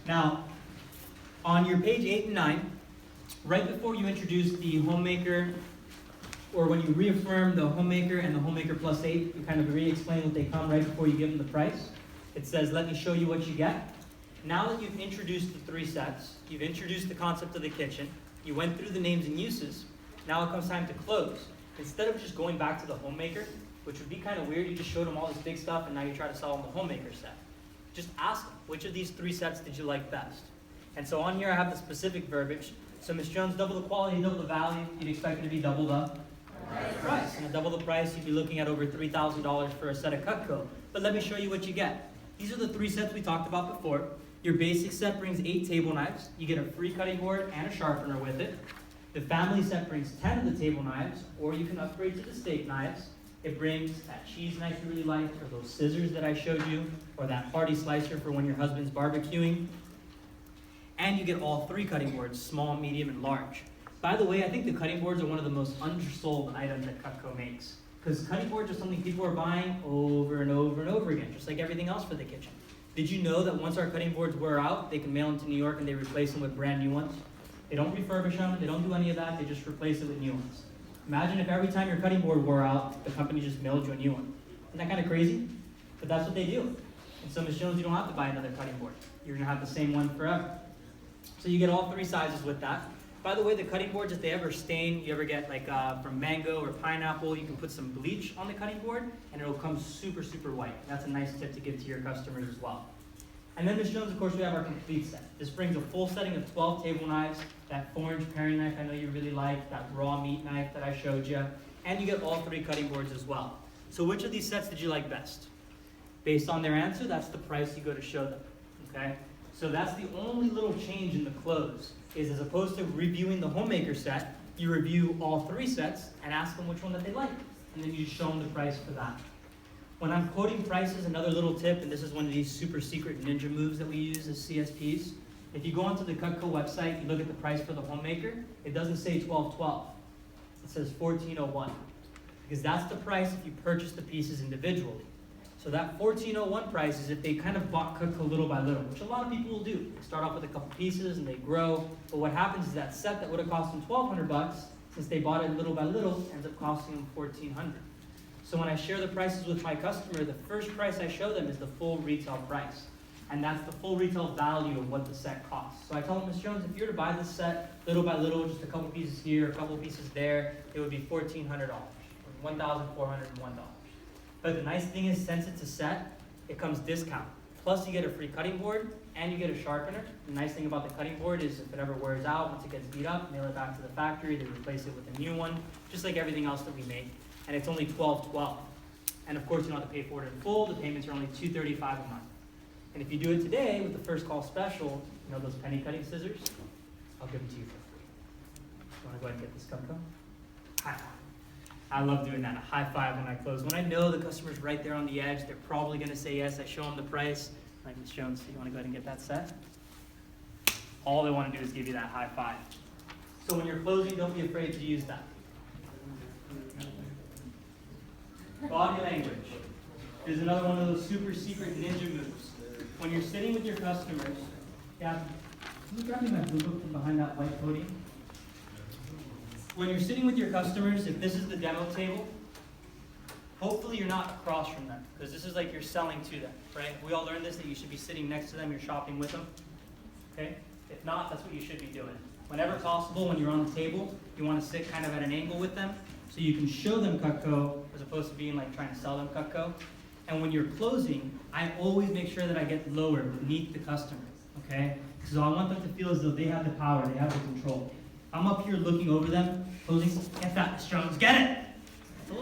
Now, on your page 8 and 9, right before you introduce the Homemaker, or when you reaffirm the Homemaker and the Homemaker Plus 8, you kind of re-explain what they come right before you give them the price. It says, let me show you what you get. Now that you've introduced the 3 sets, you've introduced the concept of the kitchen, you went through the names and uses, now it comes time to close. Instead of just going back to the Homemaker, which would be kind of weird, you just showed them all this big stuff and now you try to sell them the Homemaker set. Just ask them, which of these 3 sets did you like best? And so on here I have the specific verbiage. So Ms. Jones, double the quality, double the value, you'd expect it to be double the price. And at double the price, you'd be looking at over $3,000 for a set of Cutco. But let me show you what you get. These are the 3 sets we talked about before. Your basic set brings 8 table knives. You get a free cutting board and a sharpener with it. The family set brings 10 of the table knives, or you can upgrade to the steak knives. It brings that cheese knife you really liked, or those scissors that I showed you, or that hearty slicer for when your husband's barbecuing. And you get all 3 cutting boards, small, medium, and large. By the way, I think the cutting boards are one of the most undersold items that Cutco makes. Because cutting boards are something people are buying over and over and over again, just like everything else for the kitchen. Did you know that once our cutting boards wear out, they can mail them to New York and they replace them with brand new ones? They don't refurbish them, they don't do any of that, they just replace it with new ones. Imagine if every time your cutting board wore out, the company just mailed you a new one. Isn't that kind of crazy? But that's what they do. And so Ms. Jones, you don't have to buy another cutting board. You're gonna have the same one forever. So you get all 3 sizes with that. By the way, the cutting boards, if they ever stain, you ever get like from mango or pineapple, you can put some bleach on the cutting board and it'll come super, super white. That's a nice tip to give to your customers as well. And then Ms. Jones, of course, we have our complete set. This brings a full setting of 12 table knives, that 4-inch paring knife I know you really like, that raw meat knife that I showed you, and you get all 3 cutting boards as well. So which of these sets did you like best? Based on their answer, that's the price you go to show them, okay? So that's the only little change in the close, is as opposed to reviewing the Homemaker set, you review all 3 sets and ask them which one that they like, and then you show them the price for that. When I'm quoting prices, another little tip, and this is one of these super secret ninja moves that we use as CSPs. If you go onto the Cutco website, you look at the price for the Homemaker, it doesn't say $12.12. It says $14.01. Because that's the price if you purchase the pieces individually. So that $14.01 price is if they kind of bought Cutco little by little, which a lot of people will do. They start off with a couple pieces and they grow. But what happens is that set that would have cost them $1,200, since they bought it little by little, ends up costing them $1,400. So when I share the prices with my customer, the first price I show them is the full retail price. And that's the full retail value of what the set costs. So I tell them, Ms. Jones, if you were to buy this set little by little, just a couple pieces here, a couple pieces there, it would be $1,400, or $1,401. But the nice thing is, since it's a set, it comes discount. Plus you get a free cutting board, and you get a sharpener. The nice thing about the cutting board is if it ever wears out, once it gets beat up, mail it back to the factory, they replace it with a new one, just like everything else that we make. And it's only $12.12. And of course, you don't have to pay for it in full. The payments are only $235 a month. And if you do it today with the first call special, you know those penny cutting scissors? I'll give them to you for free. You want to go ahead and get this Cutco? High five. I love doing that, a high five when I close. When I know the customer's right there on the edge, they're probably going to say yes. I show them the price. Like, Ms. Jones, you want to go ahead and get that set? All they want to do is give you that high five. So when you're closing, don't be afraid to use that. Body language is another one of those super secret ninja moves. When you're sitting with your customers, yeah, can you grab me my blue book from behind that white podium? When you're sitting with your customers, if this is the demo table, hopefully you're not across from them, because this is like you're selling to them, right? We all learned this, that you should be sitting next to them, you're shopping with them, okay? If not, that's what you should be doing. Whenever possible, when you're on the table, you want to sit kind of at an angle with them, so you can show them Cutco, as opposed to being like trying to sell them Cutco. And when you're closing, I always make sure that I get lower beneath the customer, okay? So I want them to feel as though they have the power, they have the control. I'm up here looking over them, closing, get that, Ms. Jones, get it! It's a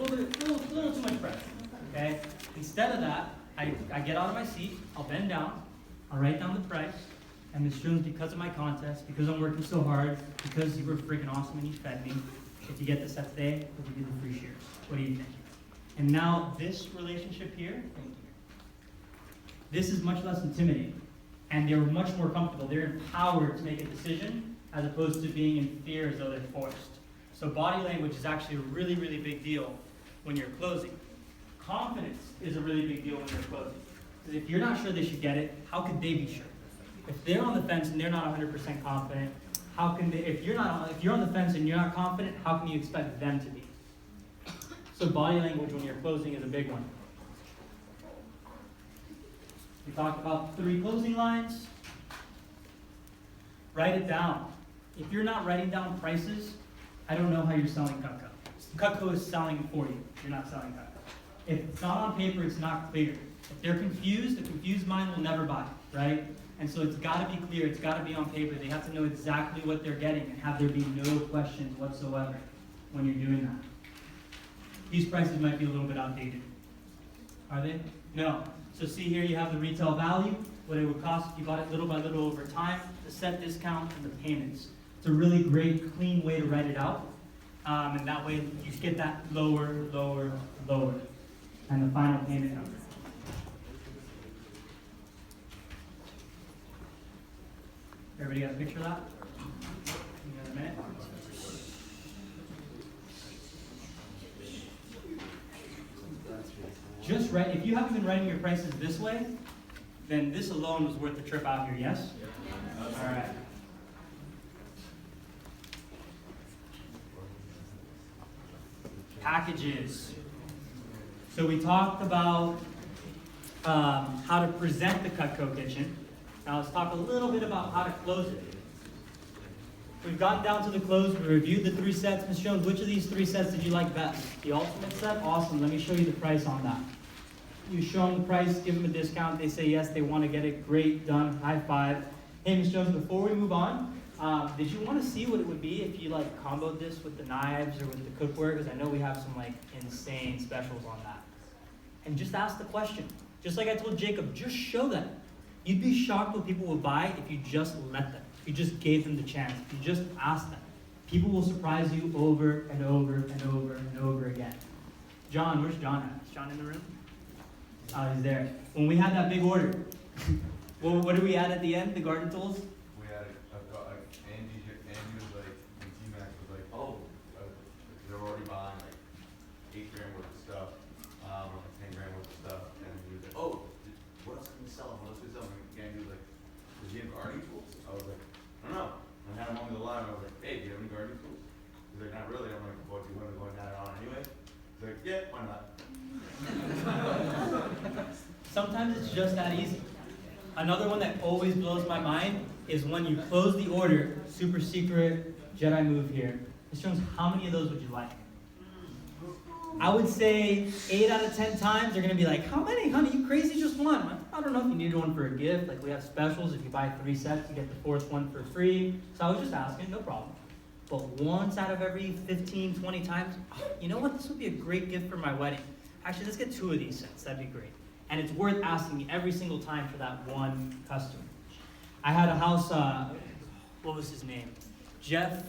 little too much pressure, okay? Instead of that, I get out of my seat, I'll bend down, I'll write down the price, and Ms. Jones, because of my contest, because I'm working so hard, because you were freaking awesome and you fed me, if you get the set today, we'll give you the free shares. What do you think? And now this relationship here, this is much less intimidating. And they're much more comfortable. They're empowered to make a decision as opposed to being in fear as though they're forced. So body language is actually a really, really big deal when you're closing. Confidence is a really big deal when you're closing. Because if you're not sure they should get it, how could they be sure? If they're on the fence and they're not 100% confident, how can they, if you're on the fence and you're not confident, how can you expect them to be? So body language when you're closing is a big one. We talked about 3 closing lines. Write it down. If you're not writing down prices, I don't know how you're selling Cutco. Cutco is selling for you. You're not selling Cutco. If it's not on paper, it's not clear. If they're confused, a confused mind will never buy, right? And so it's got to be clear. It's got to be on paper. They have to know exactly what they're getting and have there be no questions whatsoever when you're doing that. These prices might be a little bit outdated. Are they? No. So see here you have the retail value, what it would cost if you bought it little by little over time, the set discount, and the payments. It's a really great, clean way to write it out. And that way you get that lower, lower, lower, and the final payment number. Everybody got a picture of that? You got a minute? Just write, if you haven't been writing your prices this way, then this alone was worth the trip out here, yes? All right. Packages. So we talked about how to present the Cutco kitchen. Now let's talk a little bit about how to close it. We've gotten down to the close. We reviewed the 3 sets. Ms. Jones, which of these 3 sets did you like best? The ultimate set? Awesome. Let me show you the price on that. You show them the price, give them a discount. They say yes, they want to get it. Great, done, high five. Hey, Ms. Jones, before we move on, did you want to see what it would be if you like comboed this with the knives or with the cookware? Because I know we have some like insane specials on that. And just ask the question. Just like I told Jacob, just show them. You'd be shocked what people would buy if you just let them. If you just gave them the chance. If you just asked them. People will surprise you over and over and over and over again. John, where's John at? Is John in the room? Oh, he's there. When we had that big order, well, what did we add at the end? The garden tools? We added, Andy was like, and T-Max was like, oh, they're already buying like $8 grand worth of stuff, or like $10 grand worth of stuff, and he was like, oh, what else can we sell? What else can we sell? And Andy was like, does he have gardening tools? I was like, I don't know. And I had him on the line, and I was like, hey, do you have any gardening tools? He's like, not really. I'm like, well, do you want to go and add it on anyway? He's like, yeah, why not? Sometimes it's just that easy. Another one that always blows my mind is when you close the order, super secret Jedi move here. Ms. Jones, how many of those would you like? I would say 8 out of 10 times they're going to be like, how many, honey? You crazy? Just one. Like, I don't know if you need one for a gift. Like we have specials. If you buy 3 sets, you get the 4th one for free. So I was just asking, no problem. But once out of every 15, 20 times, oh, you know what? This would be a great gift for my wedding. Actually, let's get 2 of these sets. That'd be great. And it's worth asking every single time for that one customer. I had a house, what was his name? Jeff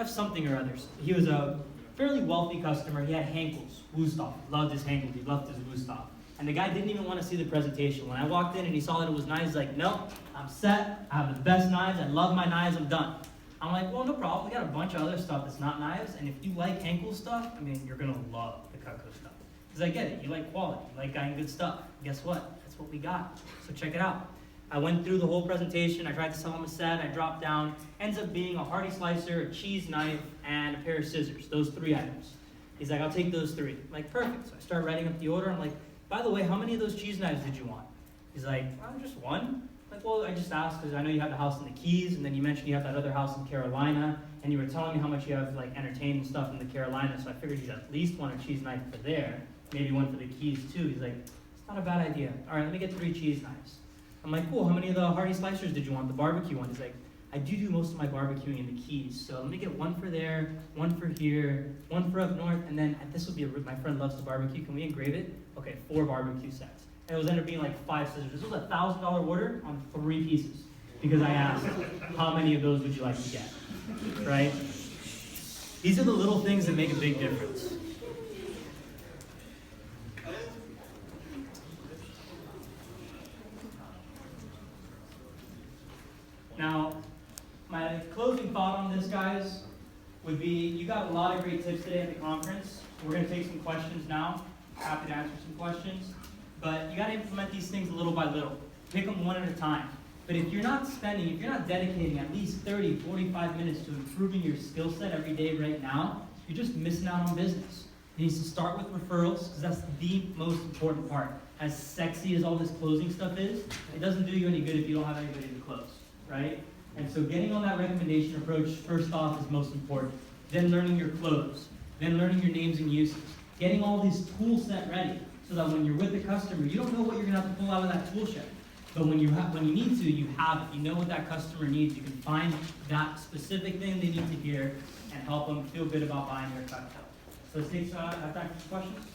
something or others. He was a fairly wealthy customer. He had Henkel's, Wusthof. Loved his Henkel. He loved his Wusthof. And the guy didn't even want to see the presentation. When I walked in and he saw that it was knives, he's like, no, I'm set. I have the best knives. I love my knives. I'm done. I'm like, well, no problem. We got a bunch of other stuff that's not knives. And if you like Henkel stuff, I mean, you're going to love the Cutco stuff. Because I get it. You like quality. You like buying good stuff. Guess what? That's what we got. So check it out. I went through the whole presentation. I tried to sell him a set. I dropped down. Ends up being a hearty slicer, a cheese knife, and a pair of scissors. Those 3 items. He's like, I'll take those 3. I'm like, perfect. So I start writing up the order. I'm like, by the way, how many of those cheese knives did you want? He's like, well, just one. I'm like, well, I just asked because I know you have the house in the Keys, and then you mentioned you have that other house in Carolina, and you were telling me how much you have like entertaining stuff in the Carolina, so I figured you'd at least want a cheese knife for there. Maybe one for the Keys too. He's like, it's not a bad idea. All right, let me get 3 cheese knives. I'm like, cool, how many of the hearty slicers did you want? The barbecue one. He's like, I do most of my barbecuing in the Keys, so let me get 1 for there, 1 for here, 1 for up north, and then this will be my friend loves to barbecue. Can we engrave it? Okay, 4 barbecue sets. And it was ended up being like 5 scissors. This was a $1,000 order on 3 pieces because I asked, how many of those would you like to get, right? These are the little things that make a big difference. Now, my closing thought on this, guys, would be you got a lot of great tips today at the conference. We're going to take some questions now. Happy to answer some questions. But you got to implement these things little by little. Pick them one at a time. But if you're not dedicating at least 30, 45 minutes to improving your skill set every day right now, you're just missing out on business. It needs to start with referrals, because that's the most important part. As sexy as all this closing stuff is, it doesn't do you any good if you don't have anybody to close, right? And so getting on that recommendation approach, first off, is most important. Then learning your close. Then learning your names and uses. Getting all these tools set ready, so that when you're with the customer, you don't know what you're gonna have to pull out of that tool shed. But when you need to, you have it. You know what that customer needs. You can find that specific thing they need to hear and help them feel good about buying their Cutco. So let's take some questions.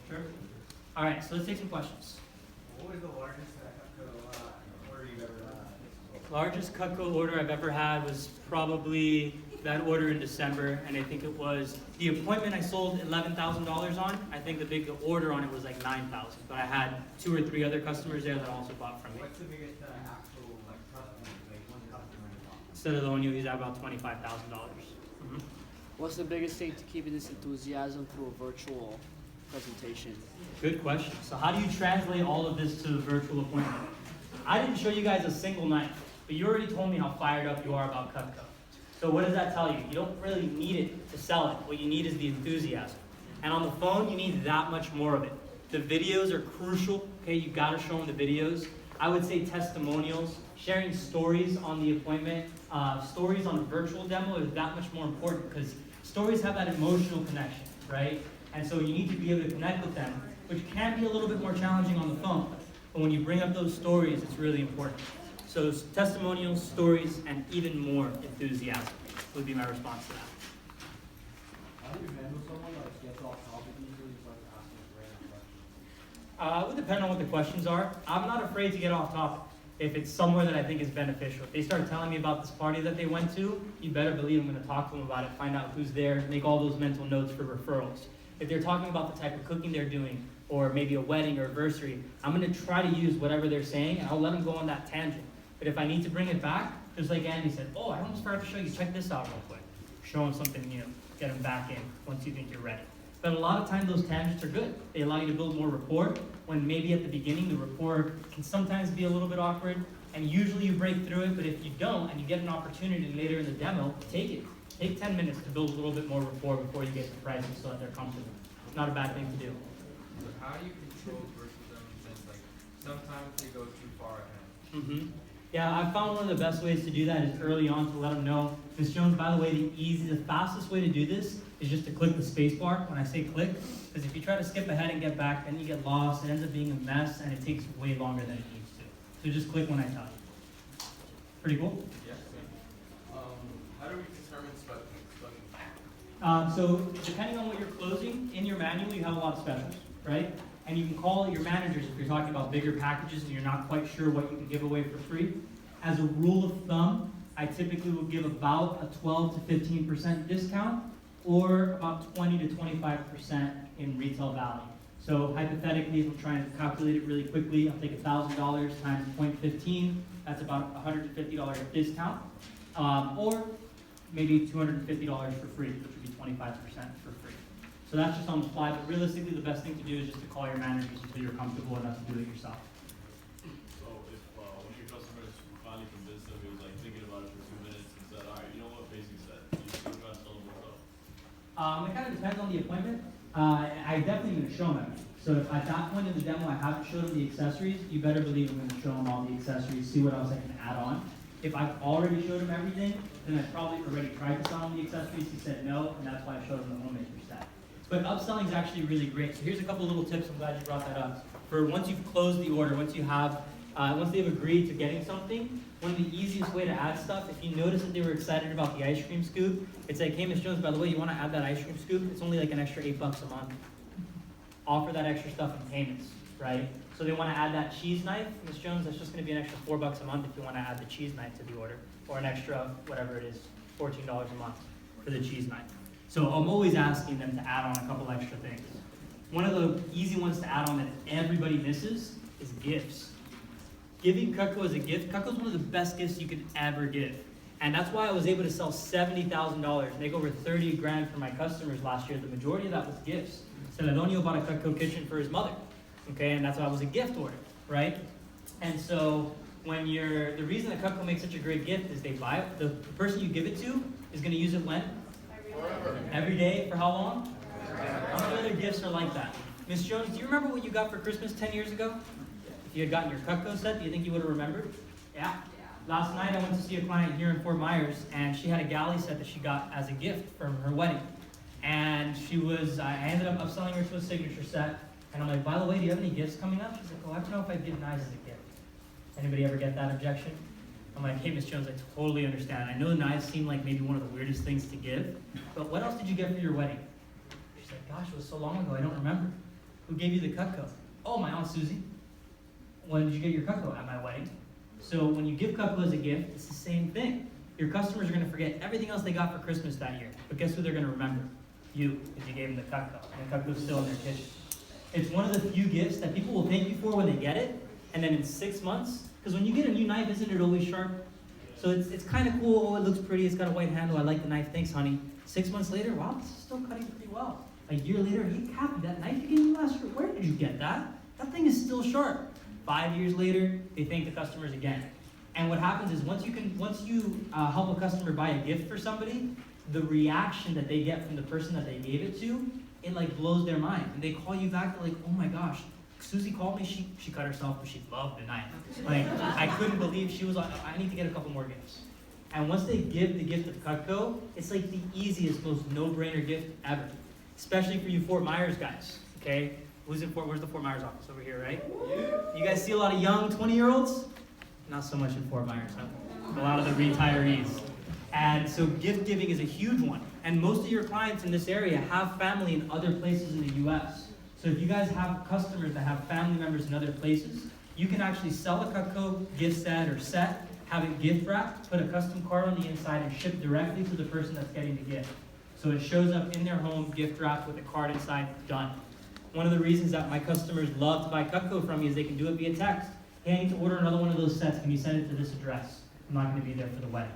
Sure. All right, so let's take some questions. What was the largest Cutco order you've ever had? Largest Cutco order I've ever had was probably that order in December, and I think it was the appointment I sold $11,000 on. I think the big order on it was like $9,000, but I had 2 or 3 other customers there that also bought from me. What's the biggest actual customer, one customer in the box? Instead of the one you use, about $25,000. What's the biggest thing to keeping this enthusiasm through a virtual presentation? Good question. So how do you translate all of this to a virtual appointment? I didn't show you guys a single night, but you already told me how fired up you are about Cutco. So what does that tell you? You don't really need it to sell it. What you need is the enthusiasm. And on the phone, you need that much more of it. The videos are crucial, okay? You gotta show them the videos. I would say testimonials, sharing stories on the appointment, stories on a virtual demo is that much more important, because stories have that emotional connection, right? And so you need to be able to connect with them, which can be a little bit more challenging on the phone. But when you bring up those stories, it's really important. So testimonials, stories, and even more enthusiasm would be my response to that. How do you handle someone that gets off topic usually just like asking random questions? It would depend on what the questions are. I'm not afraid to get off topic if it's somewhere that I think is beneficial. If they start telling me about this party that they went to, you better believe I'm going to talk to them about it, find out who's there, make all those mental notes for referrals. If they're talking about the type of cooking they're doing, or maybe a wedding or anniversary, I'm going to try to use whatever they're saying, and I'll let them go on that tangent. But if I need to bring it back, just like Andy said, oh, I almost forgot to show you, check this out real quick. Show them something new, get them back in once you think you're ready. But a lot of times those tangents are good. They allow you to build more rapport, when maybe at the beginning the rapport can sometimes be a little bit awkward, and usually you break through it, but if you don't, and you get an opportunity later in the demo, take it. Take 10 minutes to build a little bit more rapport before you get to pricing so that they're comfortable. Not a bad thing to do. How do you control versus them since like sometimes they go too far ahead? Yeah, I found one of the best ways to do that is early on to let them know. Ms. Jones, by the way, the fastest way to do this is just to click the space bar when I say click, because if you try to skip ahead and get back, then you get lost, it ends up being a mess, and it takes way longer than it needs to. So just click when I tell you. Pretty cool? Yeah. How do we determine special? So depending on what you're closing, in your manual you have a lot of specials, right? And you can call your managers if you're talking about bigger packages and you're not quite sure what you can give away for free. As a rule of thumb, I typically will give about a 12 to 15% discount, or about 20 to 25% in retail value. So hypothetically, if I'm trying to calculate it really quickly, I'll take $1,000 times 0.15, that's about $150 discount. Or maybe $250 for free, which would be 25% for free. So that's just on the fly, but realistically the best thing to do is just to call your managers until you're comfortable enough to do it yourself. So if one of your customers finally convinced them, he was like thinking about it for 2 minutes and said, all right, you know what, basically said, you still try to tell them what's up? It kind of depends on the appointment. I definitely going to show them. So if at that point in the demo I haven't showed them the accessories, you better believe I'm going to show them all the accessories, see what else I can add on. If I've already showed him everything, then I probably already tried to sell him the accessories. He said no, and that's why I showed him the homemaker set. But upselling is actually really great. So here's a couple little tips. I'm glad you brought that up. For once you've closed the order, once they've agreed to getting something, one of the easiest way to add stuff, if you notice that they were excited about the ice cream scoop, it's like, hey, Ms. Jones, by the way, you want to add that ice cream scoop? It's only like an extra $8 a month. Offer that extra stuff in payments, right? So they want to add that cheese knife, Ms. Jones, that's just going to be an extra $4 a month if you want to add the cheese knife to the order, or an extra, whatever it is, $14 a month for the cheese knife. So I'm always asking them to add on a couple extra things. One of the easy ones to add on that everybody misses is gifts. Giving Cutco as a gift, Cutco's one of the best gifts you could ever give. And that's why I was able to sell $70,000, make over 30 grand for my customers last year. The majority of that was gifts. Celedonio bought a Cutco kitchen for his mother. Okay, and that's why it was a gift order, right? And so when the reason that Cutco makes such a great gift is they buy it. The person you give it to is going to use it when? Every day. For how long? How many other gifts are like that? Miss Jones, do you remember what you got for Christmas 10 years ago? If you had gotten your Cutco set, do you think you would have remembered? Yeah. Last night I went to see a client here in Fort Myers, and she had a galley set that she got as a gift from her wedding. And I ended up upselling her to a signature set. And I'm like, by the way, do you have any gifts coming up? She's like, oh, I don't know if I'd give knives as a gift. Anybody ever get that objection? I'm like, hey, Miss Jones, I totally understand. I know knives seem like maybe one of the weirdest things to give, but what else did you get for your wedding? She's like, gosh, it was so long ago, I don't remember. Who gave you the Cutco? Oh, my Aunt Susie. When did you get your Cutco? At my wedding. So when you give Cutco as a gift, it's the same thing. Your customers are going to forget everything else they got for Christmas that year, but guess who they're going to remember? You, because you gave them the Cutco, and the Cutco's still in their kitchen. It's one of the few gifts that people will thank you for when they get it, and then in 6 months, because when you get a new knife, isn't it always sharp? So it's kind of cool. Oh, it looks pretty. It's got a white handle. I like the knife. Thanks, honey. 6 months later, wow, this is still cutting pretty well. A year later, hey, Kathy, that knife you gave me last year, where did you get that? That thing is still sharp. 5 years later, they thank the customers again. And what happens is once you help a customer buy a gift for somebody, the reaction that they get from the person that they gave it to, it like blows their mind. And they call you back, they're like, oh my gosh, Susie called me, she cut herself, but she loved the knife. Like, I couldn't believe she was like, I need to get a couple more gifts. And once they give the gift of Cutco, it's like the easiest, most no-brainer gift ever. Especially for you Fort Myers guys, okay? Where's the Fort Myers office? Over here, right? You guys see a lot of young 20-year-olds? Not so much in Fort Myers, huh? A lot of the retirees. And so gift giving is a huge one. And most of your clients in this area have family in other places in the U.S. So if you guys have customers that have family members in other places, you can actually sell a Cutco gift set or set, have it gift wrapped, put a custom card on the inside, and ship directly to the person that's getting the gift. So it shows up in their home, gift wrapped with a card inside, done. One of the reasons that my customers love to buy Cutco from me is they can do it via text. Hey, I need to order another one of those sets. Can you send it to this address? I'm not going to be there for the wedding.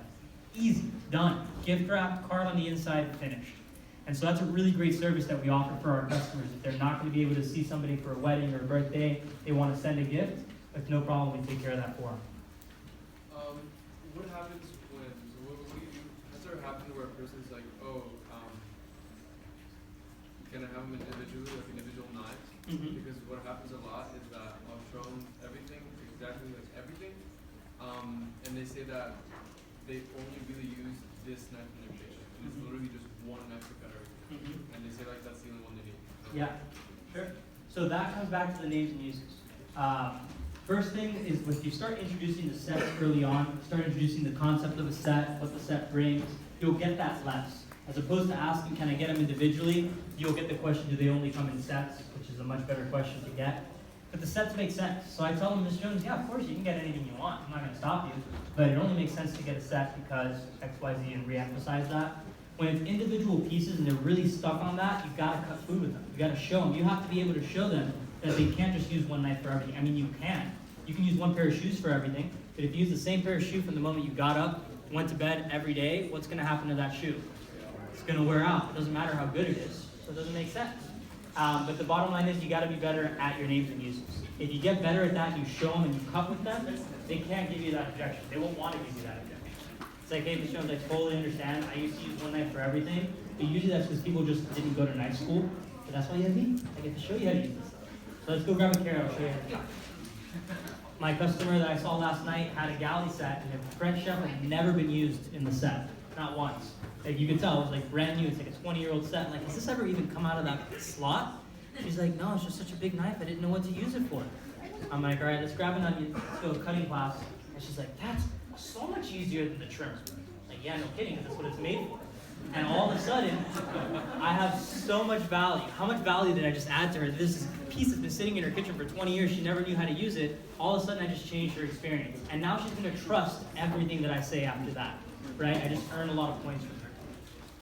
Easy, done. Gift wrap, card on the inside, finished. And so that's a really great service that we offer for our customers. If they're not going to be able to see somebody for a wedding or a birthday, they want to send a gift, it's no problem, we take care of that for them. What happens when, has there happened where a person's like, oh, can I have them individually, like individual knives? Mm-hmm. Because what happens a lot is that I'll show them everything, exactly like everything, and they say that they only really use this knife in their kitchen, and it's literally just one knife to cut everything, and they say like that's the only one they need. Yeah, sure. So that comes back to the names and uses. First thing is if you start introducing the sets early on, start introducing the concept of a set, what the set brings, you'll get that less. As opposed to asking, can I get them individually, you'll get the question, do they only come in sets, which is a much better question to get. But the sets make sense. So I tell them, Ms. Jones, yeah, of course, you can get anything you want. I'm not going to stop you. But it only makes sense to get a set because X, Y, Z, and re-emphasize that. When it's individual pieces and they're really stuck on that, you've got to cut food with them. You've got to show them. You have to be able to show them that they can't just use one knife for everything. I mean, you can. You can use one pair of shoes for everything. But if you use the same pair of shoe from the moment you got up, went to bed every day, what's going to happen to that shoe? It's going to wear out. It doesn't matter how good it is. So it doesn't make sense. But the bottom line is you got to be better at your names and uses. If you get better at that and you show them and you cut with them, they can't give you that objection. They won't want to give you that objection. It's like, hey, Ms. Jones, I totally understand. I used to use one knife for everything. But usually that's because people just didn't go to knife school. But that's why you have me. I get to show you how to use this stuff. So let's go grab a carrot. I'll show you how to do it. My customer that I saw last night had a galley set, and the French chef had never been used in the set. Not once. Like you could tell, it was like brand new. It's like a 20-year-old set. I'm like, has this ever even come out of that slot? She's like, no, it's just such a big knife. I didn't know what to use it for. I'm like, all right, let's grab an onion. Let's go to cutting class. And she's like, that's so much easier than the trim. Like, yeah, no kidding, because that's what it's made for. And all of a sudden, I have so much value. How much value did I just add to her? This piece has been sitting in her kitchen for 20 years. She never knew how to use it. All of a sudden, I just changed her experience. And now she's going to trust everything that I say after that, right? I just earned a lot of points from her.